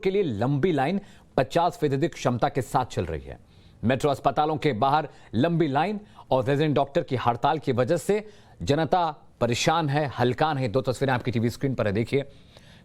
के लिए लंबी लाइन 50% क्षमता के साथ चल रही है। मेट्रो अस्पतालों के बाहर लंबी लाइन और रेजिडेंट डॉक्टर की हड़ताल की वजह से जनता परेशान है, हलकान है। दो तस्वीरें आपकी टीवी स्क्रीन पर है, देखिए।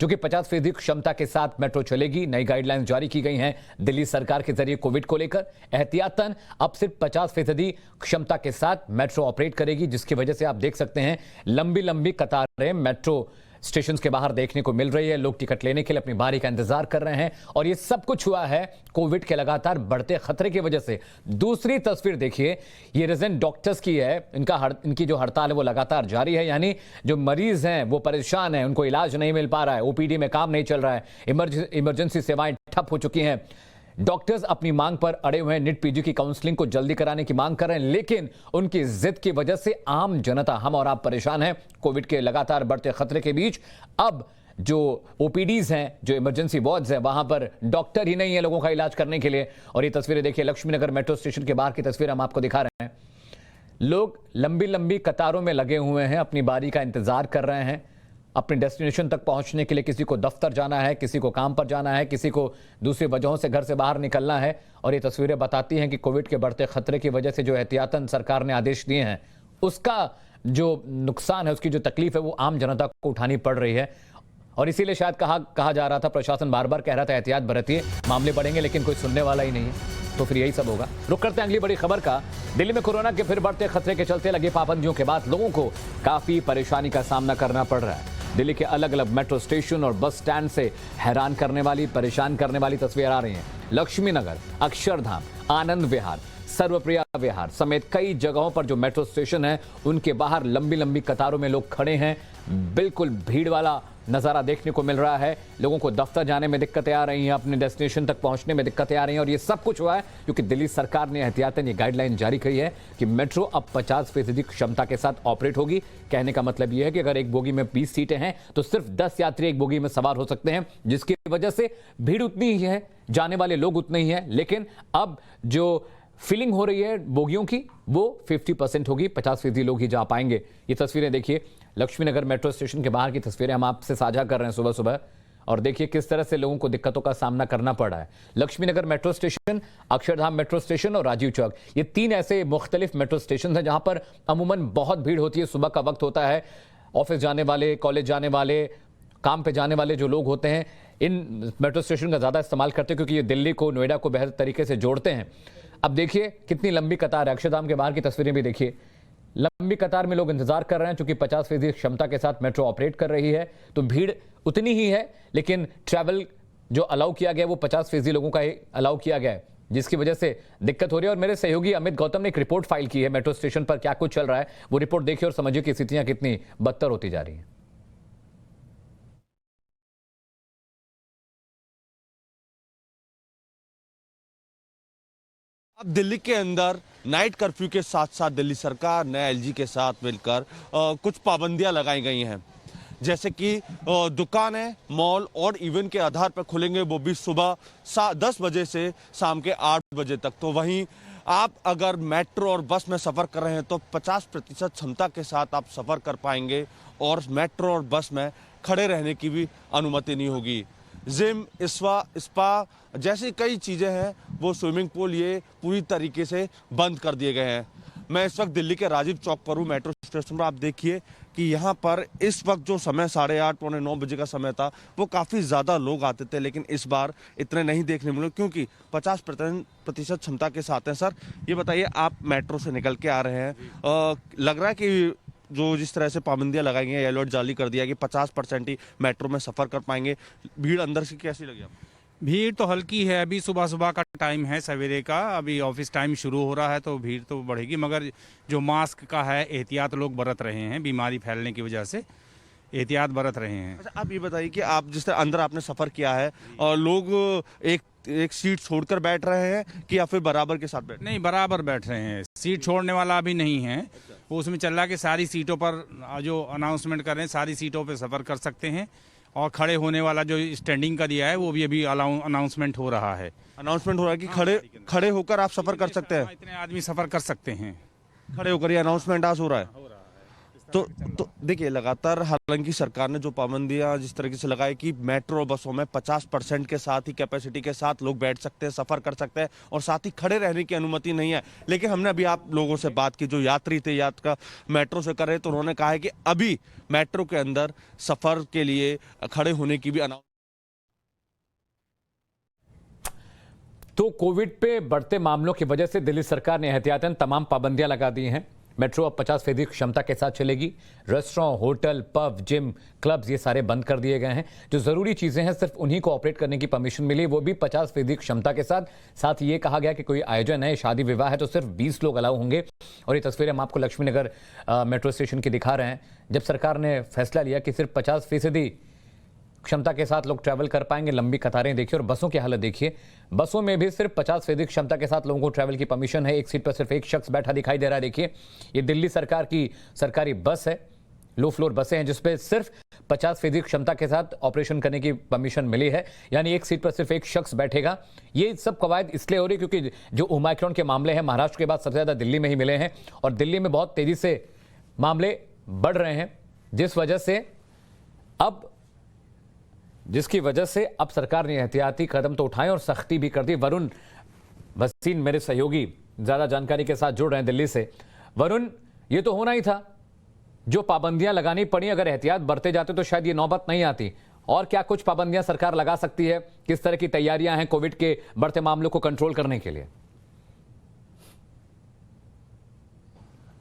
जो कि 50% क्षमता के साथ मेट्रो चलेगी। नई गाइडलाइंस जारी की गई हैं दिल्ली सरकार के जरिए कोविड को लेकर। एहतियातन अब सिर्फ 50% क्षमता के साथ मेट्रो ऑपरेट करेगी, जिसकी वजह से आप देख सकते हैं लंबी लंबी कतारें मेट्रो स्टेशन के बाहर देखने को मिल रही है। लोग टिकट लेने के लिए अपनी बारी का इंतजार कर रहे हैं और ये सब कुछ हुआ है कोविड के लगातार बढ़ते खतरे की वजह से। दूसरी तस्वीर देखिए, ये रेजिडेंट डॉक्टर्स की है। इनकी जो हड़ताल है वो लगातार जारी है, यानी जो मरीज हैं वो परेशान हैं, उनको इलाज नहीं मिल पा रहा है, ओपीडी में काम नहीं चल रहा है, इमरजेंसी सेवाएं ठप हो चुकी हैं। डॉक्टर्स अपनी मांग पर अड़े हुए हैं, नीट पीजी की काउंसलिंग को जल्दी कराने की मांग कर रहे हैं, लेकिन उनकी जिद की वजह से आम जनता, हम और आप परेशान हैं। कोविड के लगातार बढ़ते खतरे के बीच अब जो ओपीडीज हैं, जो इमरजेंसी वार्ड्स हैं, वहां पर डॉक्टर ही नहीं है लोगों का इलाज करने के लिए। और ये तस्वीरें देखिए, लक्ष्मी नगर मेट्रो स्टेशन के बाहर की तस्वीर हम आपको दिखा रहे हैं। लोग लंबी लंबी कतारों में लगे हुए हैं, अपनी बारी का इंतजार कर रहे हैं अपने डेस्टिनेशन तक पहुंचने के लिए। किसी को दफ्तर जाना है, किसी को काम पर जाना है, किसी को दूसरी वजहों से घर से बाहर निकलना है। और ये तस्वीरें बताती हैं कि कोविड के बढ़ते खतरे की वजह से जो एहतियातन सरकार ने आदेश दिए हैं, उसका जो नुकसान है, उसकी जो तकलीफ है, वो आम जनता को उठानी पड़ रही है। और इसीलिए शायद कहा जा रहा था, प्रशासन बार बार कह रहा था एहतियात बरतिए, मामले बढ़ेंगे, लेकिन कोई सुनने वाला ही नहीं है। तो फिर यही सब होगा। रुक करते हैं अगली बड़ी खबर का। दिल्ली में कोरोना के फिर बढ़ते खतरे के चलते लगी पाबंदियों के बाद लोगों को काफी परेशानी का सामना करना पड़ रहा है। दिल्ली के अलग अलग मेट्रो स्टेशन और बस स्टैंड से हैरान करने वाली, परेशान करने वाली तस्वीर आ रही हैं। लक्ष्मी नगर, अक्षरधाम, आनंद विहार, सर्वप्रिया विहार समेत कई जगहों पर जो मेट्रो स्टेशन है, उनके बाहर लंबी लंबी कतारों में लोग खड़े हैं। बिल्कुल भीड़ वाला नजारा देखने को मिल रहा है। लोगों को दफ्तर जाने में दिक्कतें आ रही हैं, अपने डेस्टिनेशन तक पहुंचने में दिक्कतें आ रही हैं। और ये सब कुछ हुआ है क्योंकि दिल्ली सरकार ने एहतियातन ये गाइडलाइन जारी की है कि मेट्रो अब 50% क्षमता के साथ ऑपरेट होगी। कहने का मतलब यह है कि अगर एक बोगी में 20 सीटें हैं तो सिर्फ 10 यात्री एक बोगी में सवार हो सकते हैं, जिसकी वजह से भीड़ उतनी ही है, जाने वाले लोग उतने ही हैं। लेकिन अब जो फीलिंग हो रही है बोगियों की, वो 50% होगी, 50% लोग ही जा पाएंगे। ये तस्वीरें देखिए, लक्ष्मी नगर मेट्रो स्टेशन के बाहर की तस्वीरें हम आपसे साझा कर रहे हैं सुबह सुबह। और देखिए किस तरह से लोगों को दिक्कतों का सामना करना पड़ रहा है। Laxmi Nagar metro station, Akshardham metro station और राजीव चौक, ये तीन ऐसे मुख्तलिफ मेट्रो स्टेशन हैं जहां पर अमूमन बहुत भीड़ होती है। सुबह का वक्त होता है, ऑफिस जाने वाले, कॉलेज जाने वाले, काम पे जाने वाले जो लोग होते हैं, इन मेट्रो स्टेशन का ज्यादा इस्तेमाल करते हैं क्योंकि ये दिल्ली को, नोएडा को बेहतर तरीके से जोड़ते हैं। अब देखिए कितनी लंबी कतार है। अक्षरधाम के बाहर की तस्वीरें भी देखिए, लंबी कतार में लोग इंतजार कर रहे हैं क्योंकि 50% क्षमता के साथ मेट्रो ऑपरेट कर रही है। तो भीड़ उतनी ही है, लेकिन ट्रैवल जो अलाउ किया गया वो 50% लोगों का ही अलाउ किया गया है, जिसकी वजह से दिक्कत हो रही है। और मेरे सहयोगी अमित गौतम ने एक रिपोर्ट फाइल की है मेट्रो स्टेशन पर क्या कुछ चल रहा है। वो रिपोर्ट देखिए और समझिए कि स्थितियां कितनी बदतर होती जा रही हैं। अब दिल्ली के अंदर नाइट कर्फ्यू के साथ साथ दिल्ली सरकार ने एलजी के साथ मिलकर कुछ पाबंदियां लगाई गई हैं, जैसे कि दुकानें, मॉल और इवेंट के आधार पर खुलेंगे, वो भी सुबह 10 बजे से शाम के 8 बजे तक। तो वहीं आप अगर मेट्रो और बस में सफ़र कर रहे हैं तो 50% क्षमता के साथ आप सफ़र कर पाएंगे और मेट्रो और बस में खड़े रहने की भी अनुमति नहीं होगी। जिम, स्पा जैसी कई चीज़ें हैं, वो स्विमिंग पूल, ये पूरी तरीके से बंद कर दिए गए हैं। मैं इस वक्त दिल्ली के राजीव चौक पर हूँ, मेट्रो स्टेशन पर। आप देखिए कि यहाँ पर इस वक्त जो समय 8:30 पौने 9 बजे का समय था, वो काफ़ी ज़्यादा लोग आते थे, लेकिन इस बार इतने नहीं देखने मिले क्योंकि 50% क्षमता के साथ हैं। सर ये बताइए, आप मेट्रो से निकल के आ रहे हैं, लग रहा है कि जो जिस तरह से पाबंदियां लगाई गई हैं, येलो अलर्ट जारी कर दिया कि 50% ही मेट्रो में सफ़र कर पाएंगे, भीड़ अंदर से कैसी लगी आपको? भीड़ तो हल्की है, अभी सुबह सुबह का टाइम है, सवेरे का, अभी ऑफिस टाइम शुरू हो रहा है तो भीड़ तो बढ़ेगी, मगर जो मास्क का है एहतियात लोग बरत रहे हैं, बीमारी फैलने की वजह से एहतियात बरत रहे हैं। अच्छा, आप ये बताइए कि आप जिस तरह अंदर आपने सफ़र किया है और लोग एक सीट छोड़कर बैठ रहे हैं कि या फिर बराबर के साथ बैठ? नहीं, बराबर बैठ रहे हैं, सीट छोड़ने वाला अभी नहीं है। वो उसमें चल रहा है कि सारी सीटों पर जो अनाउंसमेंट कर रहे हैं, सारी सीटों पर सफ़र कर सकते हैं। और खड़े होने वाला जो स्टैंडिंग का दिया है वो भी अभी अनाउंसमेंट हो रहा है। अनाउंसमेंट हो रहा है कि खड़े होकर आप सफ़र कर सकते हैं, इतने आदमी सफ़र कर सकते हैं खड़े होकर, ये अनाउंसमेंट आज हो रहा है। तो देखिए, लगातार हालांकि सरकार ने जो पाबंदियां जिस तरीके से लगाई कि मेट्रो बसों में 50% के साथ ही कैपेसिटी के साथ लोग बैठ सकते हैं, सफर कर सकते हैं और साथ ही खड़े रहने की अनुमति नहीं है। लेकिन हमने अभी आप लोगों से बात की, जो यात्री थे यात्रा मेट्रो से कर रहे, तो उन्होंने कहा है कि अभी मेट्रो के अंदर सफर के लिए खड़े होने की भी अनाउंस। तो कोविड पे बढ़ते मामलों की वजह से दिल्ली सरकार ने एहतियातन तमाम पाबंदियां लगा दी हैं। मेट्रो अब 50% क्षमता के साथ चलेगी। Restaurant, hotel, pub, gym, clubs ये सारे बंद कर दिए गए हैं। जो जरूरी चीजें हैं सिर्फ उन्हीं को ऑपरेट करने की परमिशन मिली, वो भी 50% क्षमता के साथ। साथ ही ये कहा गया कि कोई आयोजन है, शादी विवाह है, तो सिर्फ 20 लोग अलाउ होंगे। और ये तस्वीरें हम आपको लक्ष्मीनगर मेट्रो स्टेशन की दिखा रहे हैं। जब सरकार ने फैसला लिया कि सिर्फ 50% क्षमता के साथ लोग ट्रैवल कर पाएंगे, लंबी कतारें देखिए और बसों की हालत देखिए। बसों में भी सिर्फ 50% क्षमता के साथ लोगों को ट्रैवल की परमिशन है। एक सीट पर सिर्फ एक शख्स बैठा दिखाई दे रहा है। देखिए, ये दिल्ली सरकार की सरकारी बस है, लो फ्लोर बसें हैं, जिसपे सिर्फ 50% क्षमता के साथ ऑपरेशन करने की परमिशन मिली है। यानी एक सीट पर सिर्फ एक शख्स बैठेगा। ये सब कवायद इसलिए हो रही क्योंकि जो ओमाइक्रॉन के मामले हैं महाराष्ट्र के बाद सबसे ज्यादा दिल्ली में ही मिले हैं और दिल्ली में बहुत तेजी से मामले बढ़ रहे हैं, जिसकी वजह से अब सरकार ने एहतियाती कदम तो उठाए और सख्ती भी कर दी। वरुण भसीन मेरे सहयोगी ज्यादा जानकारी के साथ जुड़ रहे हैं दिल्ली से। वरुण, ये तो होना ही था, जो पाबंदियां लगानी पड़ी, अगर एहतियात बरते जाते तो शायद ये नौबत नहीं आती। और क्या कुछ पाबंदियां सरकार लगा सकती है? किस तरह की तैयारियां हैं कोविड के बढ़ते मामलों को कंट्रोल करने के लिए?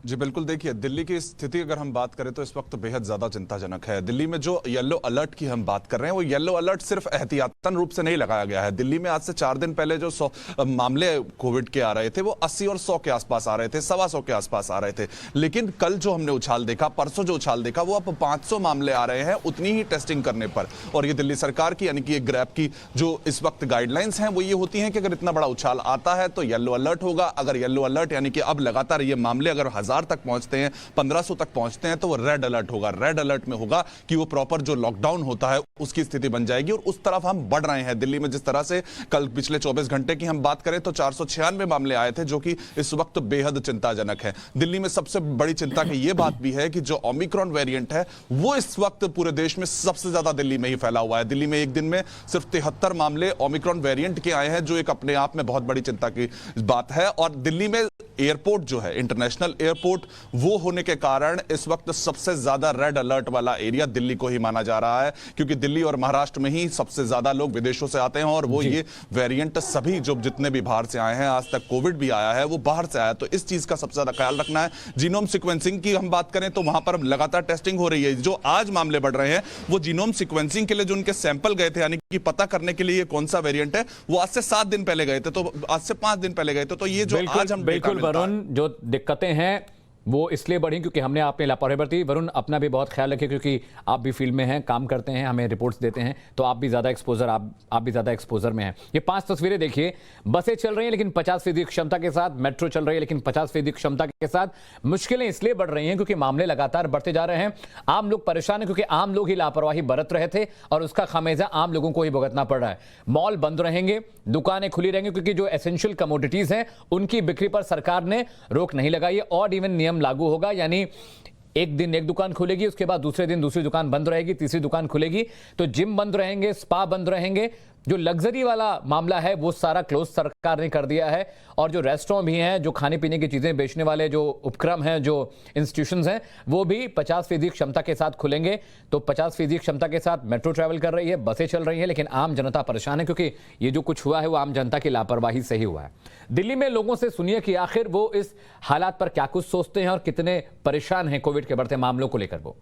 जी बिल्कुल, देखिए दिल्ली की स्थिति अगर हम बात करें तो इस वक्त बेहद ज्यादा चिंताजनक है। दिल्ली में जो येलो अलर्ट की हम बात कर रहे हैं, वो येलो अलर्ट सिर्फ एहतियातन रूप से नहीं लगाया गया है। दिल्ली में आज से 4 दिन पहले जो 100 मामले कोविड के आ रहे थे, वो 80 और 100 के आसपास आ रहे थे, 125 के आसपास आ रहे थे। लेकिन कल जो हमने उछाल देखा, परसों जो उछाल देखा, वो अब 500 मामले आ रहे हैं उतनी ही टेस्टिंग करने पर। और ये दिल्ली सरकार की यानी कि ग्रैप की जो इस वक्त गाइडलाइंस हैं, वो ये होती हैं कि अगर इतना बड़ा उछाल आता है तो येलो अलर्ट होगा। अगर येलो अलर्ट यानी कि अब लगातार ये मामले अगर 1000 तक पहुंचते हैं, 1500 तक पहुंचते हैं, तो वो रेड अलर्ट होगा। रेड अलर्ट में होगा कि वो प्रॉपर जो लॉकडाउन होता है उसकी स्थिति बन जाएगी। और उस तरफ हम बढ़ रहे हैं। दिल्ली में जिस तरह से कल पिछले 24 घंटे की हम बात करें तो 496 मामले आए थे, जो कि इस वक्त बेहद चिंताजनक है। दिल्ली में सबसे बड़ी चिंता की यह बात भी है कि जो ओमिक्रॉन वेरिएंट है, वो इस वक्त पूरे देश में सबसे ज्यादा दिल्ली में ही फैला हुआ है। दिल्ली में एक दिन में सिर्फ 73 मामले ओमिक्रॉन वेरिएंट के आए हैं, जो एक अपने आप में बहुत बड़ी चिंता की बात है। और दिल्ली में एयरपोर्ट जो है, इंटरनेशनल एयरपोर्ट, वो होने के कारण इस वक्त सबसे ज्यादा रेड अलर्ट वाला एरिया दिल्ली को ही माना जा रहा है, क्योंकि दिल्ली और महाराष्ट्र में ही सबसे ज्यादा लोग विदेशों से आते हैं। और वो ये वेरिएंट सभी जो जितने भी बाहर से आए हैं, आज तक कोविड भी आया है, वो बाहर से आया। तो इस चीज का सबसे ज्यादा ख्याल रखना है। जीनोम सीक्वेंसिंग की हम बात करें तो वहां पर लगातार टेस्टिंग हो रही है। जो आज मामले बढ़ रहे हैं, वो जीनोम सीक्वेंसिंग के लिए जो उनके सैंपल गए थे, यानी कि पता करने के लिए ये कौन सा वेरिएंट है, वो आज से 7 दिन पहले गए थे, तो आज से 5 दिन पहले गए थे। तो ये जो आज हम बिल्कुल वरुण, जो दिक्कतें हैं वो इसलिए बढ़ी क्योंकि हमने आपने लापरवाही बरती। वरुण, अपना भी बहुत ख्याल रखें क्योंकि आप भी फील्ड में हैं, काम करते हैं, हमें रिपोर्ट्स देते हैं, तो आप भी ज्यादा एक्सपोजर में हैं। ये 5 तस्वीरें देखिए। बसें चल रही हैं लेकिन 50% क्षमता के साथ, मेट्रो चल रही है लेकिन 50% क्षमता के साथ। मुश्किलें इसलिए बढ़ रही हैं क्योंकि मामले लगातार बढ़ते जा रहे हैं। आम लोग परेशान हैं क्योंकि आम लोग ही लापरवाही बरत रहे थे और उसका खामियाजा आम लोगों को ही भुगतना पड़ रहा है। मॉल बंद रहेंगे, दुकानें खुली रहेंगी क्योंकि जो एसेंशियल कमोडिटीज हैं उनकी बिक्री पर सरकार ने रोक नहीं लगाई है। ऑड इवन नियम लागू होगा, यानी एक दिन एक दुकान खुलेगी, उसके बाद दूसरे दिन दूसरी दुकान बंद रहेगी, तीसरी दुकान खुलेगी। तो जिम बंद रहेंगे, स्पा बंद रहेंगे। जो लग्जरी वाला मामला है वो सारा क्लोज सरकार ने कर दिया है। और जो रेस्टोरेंट भी हैं, जो खाने पीने की चीजें बेचने वाले जो उपक्रम हैं, जो इंस्टीट्यूशंस हैं, वो भी 50% क्षमता के साथ खुलेंगे। तो 50% क्षमता के साथ मेट्रो ट्रैवल कर रही है, बसें चल रही हैं, लेकिन आम जनता परेशान है क्योंकि ये जो कुछ हुआ है वो आम जनता की लापरवाही से ही हुआ है। दिल्ली में लोगों से सुनिए कि आखिर वो इस हालात पर क्या कुछ सोचते हैं और कितने परेशान हैं कोविड के बढ़ते मामलों को लेकर। वो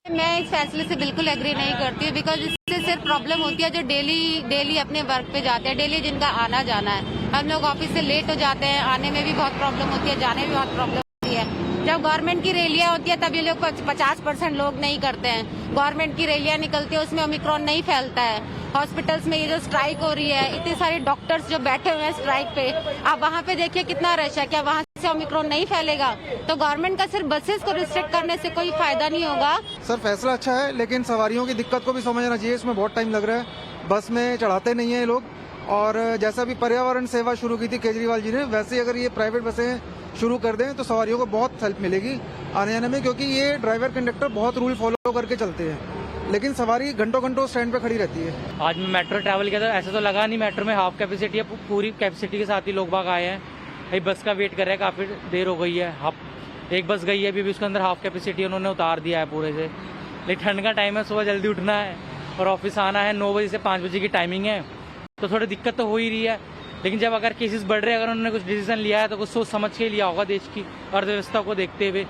मैं इस फैसले से बिल्कुल एग्री नहीं करती हूँ, बिकॉज इससे सिर्फ प्रॉब्लम होती है जो डेली अपने वर्क पे जाते हैं, डेली जिनका आना जाना है। हम लोग ऑफिस से लेट हो जाते हैं, आने में भी बहुत प्रॉब्लम होती है, जाने में भी बहुत प्रॉब्लम होती है। जब गवर्नमेंट की रैलियां होती है तब ये लोग 50% लोग नहीं करते हैं। गवर्नमेंट की रैलियां निकलती है, उसमें ओमिक्रॉन नहीं फैलता है। हॉस्पिटल्स में ये जो स्ट्राइक हो रही है, इतने सारे डॉक्टर्स जो बैठे हुए हैं स्ट्राइक पे, आप वहाँ पे देखिए कितना रश है। क्या वहाँ से ओमिक्रॉन नहीं फैलेगा? तो गवर्नमेंट का सिर्फ बसेस को रिस्ट्रिक्ट करने से कोई फायदा नहीं होगा। सर फैसला अच्छा है, लेकिन सवारियों की दिक्कत को भी समझना चाहिए। इसमें बहुत टाइम लग रहा है, बस में चढ़ाते नहीं है लोग। और जैसा भी पर्यावरण सेवा शुरू की थी केजरीवाल जी ने, वैसे अगर ये प्राइवेट बसें शुरू कर दें तो सवारियों को बहुत हेल्प मिलेगी आने जाने में, क्योंकि ये ड्राइवर कंडक्टर बहुत रूल फॉलो करके चलते हैं, लेकिन सवारी घंटों घंटों स्टैंड पे खड़ी रहती है। आज मैं मेट्रो ट्रैवल किया था, ऐसा तो लगा नहीं मेट्रो में हाफ कैपेसिटी है, पूरी कैपेसिटी के साथ ही लोग बाग आए हैं। भाई बस का वेट कर रहे हैं, काफ़ी देर हो गई है। एक बस गई है अभी भी, उसके अंदर हाफ कैपेसिटी उन्होंने उतार दिया है पूरे से। लेकिन ठंड का टाइम है, सुबह जल्दी उठना है और ऑफिस आना है। 9 बजे से 5 बजे की टाइमिंग है, तो थोड़ी दिक्कत तो हो ही रही है। लेकिन जब अगर केसेस बढ़ रहे हैं, अगर उन्होंने कुछ डिसीजन लिया है तो कुछ सोच समझ के लिया होगा, देश की अर्थव्यवस्था को देखते हुए।